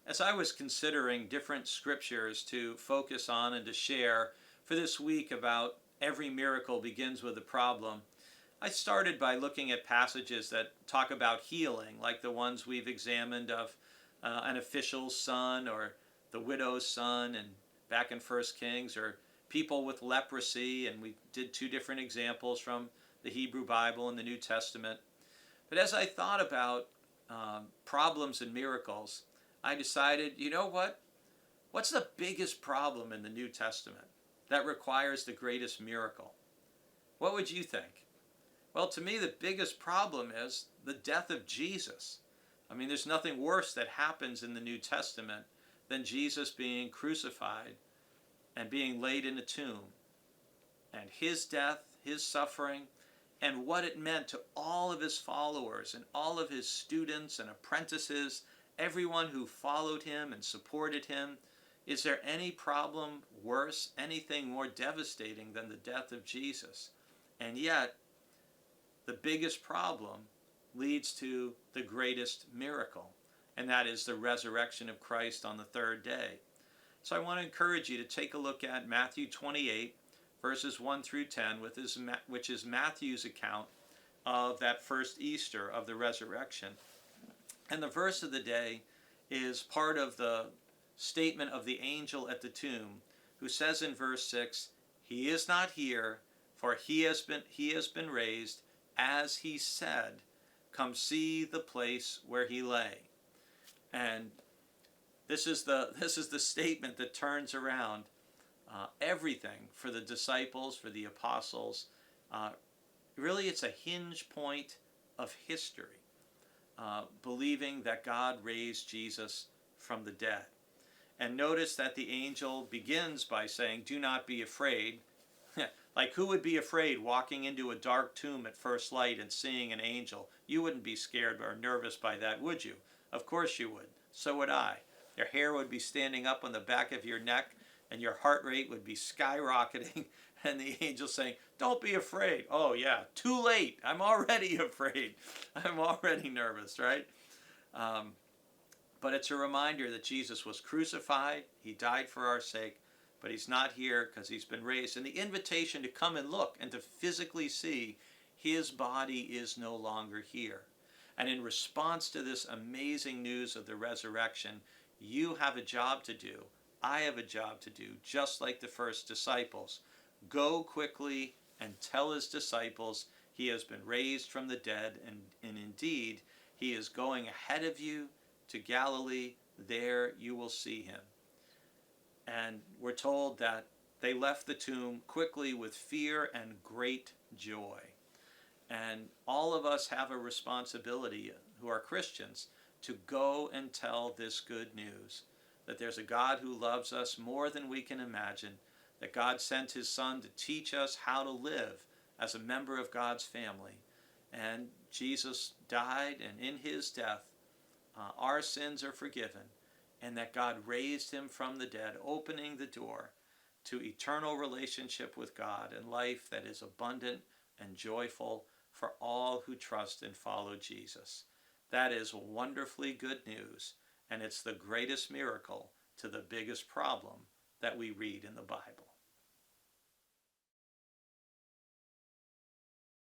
As I was considering different scriptures to focus on and to share for this week about every miracle begins with a problem, I started by looking at passages that talk about healing, like the ones we've examined of an official's son or the widow's son, and back in First Kings, or people with leprosy, and we did two different examples from the Hebrew Bible and the New Testament. But as I thought about problems and miracles, I decided, you know what? What's the biggest problem in the New Testament that requires the greatest miracle? What would you think? Well, to me, the biggest problem is the death of Jesus. I mean, there's nothing worse that happens in the New Testament than Jesus being crucified and being laid in a tomb. And his death, his suffering, and what it meant to all of his followers and all of his students and apprentices, everyone who followed him and supported him. Is there any problem worse, anything more devastating than the death of Jesus? And yet, the biggest problem leads to the greatest miracle, and that is the resurrection of Christ on the third day. So I want to encourage you to take a look at Matthew 28, verses 1 through 10, which is Matthew's account of that first Easter of the resurrection. And the verse of the day is part of the statement of the angel at the tomb, who says in verse 6, "He is not here, for he has been raised, as he said. Come see the place where he lay." And this is the statement that turns around everything for the disciples, for the apostles. Really, it's a hinge point of history, believing that God raised Jesus from the dead. And notice that the angel begins by saying, "Do not be afraid." Like, who would be afraid walking into a dark tomb at first light and seeing an angel? You wouldn't be scared or nervous by that, would you? Of course you would. So would I. Your hair would be standing up on the back of your neck, and your heart rate would be skyrocketing, and the angel saying, "Don't be afraid." Oh yeah, too late. I'm already afraid. I'm already nervous, right? But it's a reminder that Jesus was crucified. He died for our sake, but he's not here because he's been raised. And the invitation to come and look and to physically see his body is no longer here. And in response to this amazing news of the resurrection, you have a job to do. I have a job to do, just like the first disciples. Go quickly and tell his disciples he has been raised from the dead, and indeed, he is going ahead of you to Galilee. There you will see him. And we're told that they left the tomb quickly with fear and great joy. And all of us have a responsibility, who are Christians, to go and tell this good news, that there's a God who loves us more than we can imagine, that God sent his Son to teach us how to live as a member of God's family. And Jesus died, and in his death, our sins are forgiven, and that God raised him from the dead, opening the door to eternal relationship with God and life that is abundant and joyful for all who trust and follow Jesus. That is wonderfully good news, and it's the greatest miracle to the biggest problem that we read in the Bible.